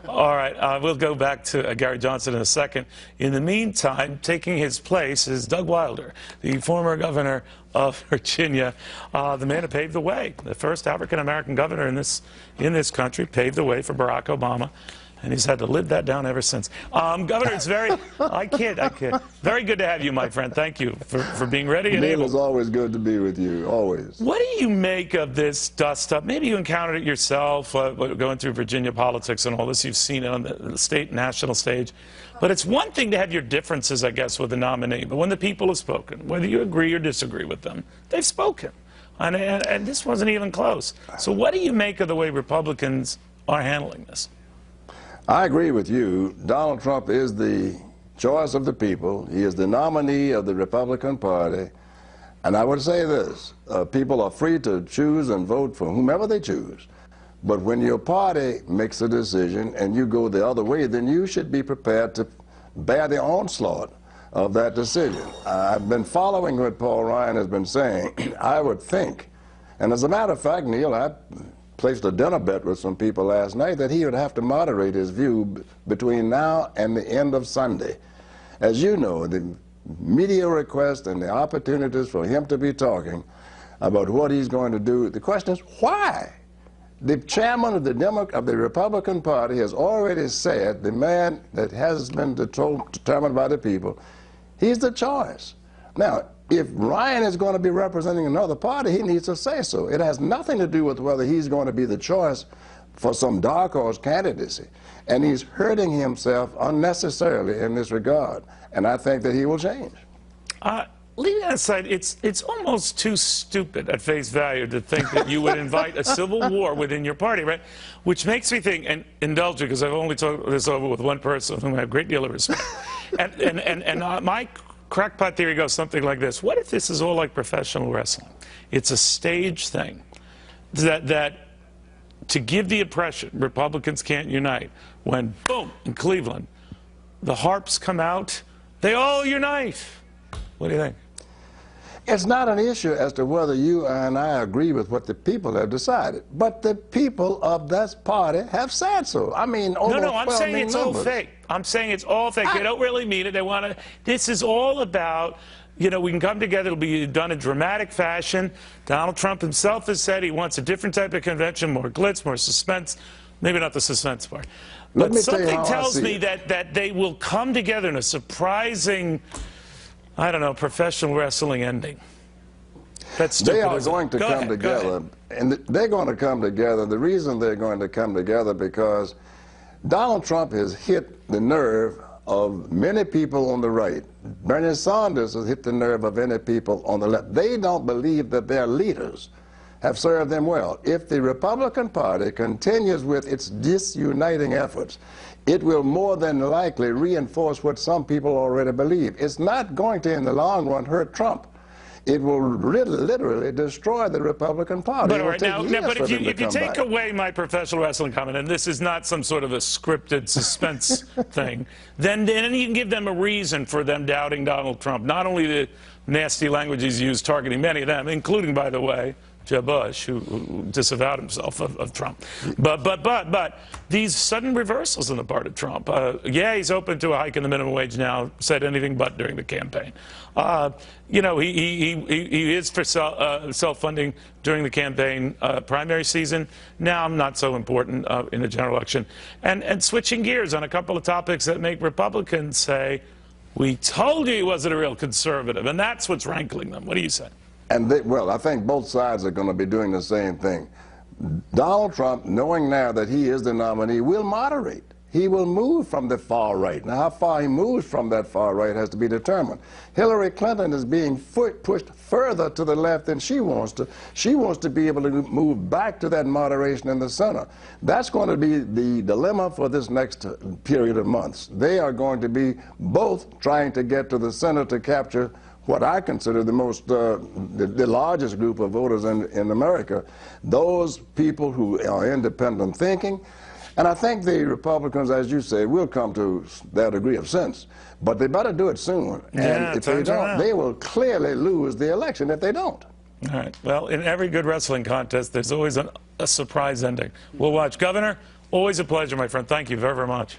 All right, we'll go back to Gary Johnson in a second. In the meantime, taking his place is Doug Wilder, the former governor of Virginia, the man who paved the way, the first African-American governor in this country, paved the way for Barack Obama. And he's had to live that down ever since. Governor, it's very, I kid. Very good to have you, my friend. Thank you for being ready and able. Neil, it's always good to be with you, always. What do you make of this dust-up? Maybe you encountered it yourself, going through Virginia politics and all this. You've seen it on the state and national stage. But it's one thing to have your differences, I guess, with the nominee. But when the people have spoken, whether you agree or disagree with them, they've spoken. And this wasn't even close. So what do you make of the way Republicans are handling this? I agree with you. Donald Trump is the choice of the people. He is the nominee of the Republican Party. And I would say this, people are free to choose and vote for whomever they choose. But when your party makes a decision and you go the other way, then you should be prepared to bear the onslaught of that decision. I've been following what Paul Ryan has been saying. I would think, and as a matter of fact, Neil, I placed a dinner bet with some people last night that he would have to moderate his view between now and the end of Sunday. As you know, the media requests and the opportunities for him to be talking about what he's going to do, the question is, why? The chairman of the Republican Party has already said, the man that has been determined by the people, he's the choice. Now, if Ryan is going to be representing another party, he needs to say so. It has nothing to do with whether he's going to be the choice for some dark horse candidacy. And he's hurting himself unnecessarily in this regard. And I think that he will change. Leaving that aside, it's almost too stupid at face value to think that you would invite a civil war within your party, right? Which makes me think, and indulge you, because I've only talked this over with one person with whom I have a great deal of respect. and my crackpot theory goes something like this. What if this is all like professional wrestling? It's a stage thing that to give the impression Republicans can't unite, when, boom, in Cleveland, the harps come out, they all unite. What do you think? It's not an issue as to whether you and I agree with what the people have decided, but the people of this party have said so. I mean, no, I'm saying it's all fake. I'm saying it's all fake. They don't really mean it. They want to. This is all about, you know, we can come together. It'll be done in dramatic fashion. Donald Trump himself has said he wants a different type of convention, more glitz, more suspense. Maybe not the suspense part. But something tells me that they will come together in a surprising, I don't know, professional wrestling ending. That's stupid. They are going to come together, and they're going to come together. The reason they're going to come together because Donald Trump has hit the nerve of many people on the right. Bernie Sanders has hit the nerve of many people on the left. They don't believe that their leaders have served them well. If the Republican Party continues with its disuniting efforts, it will more than likely reinforce what some people already believe. It's not going to, in the long run, hurt Trump. It will literally destroy the Republican Party. But, all right, but if you take away my professional wrestling comment, and this is not some sort of a scripted suspense thing, then you can give them a reason for them doubting Donald Trump. Not only the nasty language he's used targeting many of them, including, by the way, Jeb Bush, who disavowed himself of Trump. But these sudden reversals on the part of Trump. Yeah, he's open to a hike in the minimum wage now, said anything but during the campaign. You know, he is for self-funding during the campaign primary season. Now, not so important in the general election. And switching gears on a couple of topics that make Republicans say, we told you he wasn't a real conservative, and that's what's rankling them. What do you say? And well, I think both sides are going to be doing the same thing. Donald Trump, knowing now that he is the nominee, will moderate. He will move from the far right. Now, how far he moves from that far right has to be determined. Hillary Clinton is being pushed further to the left than she wants to. She wants to be able to move back to that moderation in the center. That's going to be the dilemma for this next period of months. They are going to be both trying to get to the center to capture what I consider the most, the largest group of voters in America, those people who are independent thinking. And I think the Republicans, as you say, will come to their degree of sense. But they better do it soon. And if they don't, they will clearly lose the election if they don't. All right. Well, in every good wrestling contest, there's always a surprise ending. We'll watch. Governor, Always a pleasure, my friend. Thank you very, very much.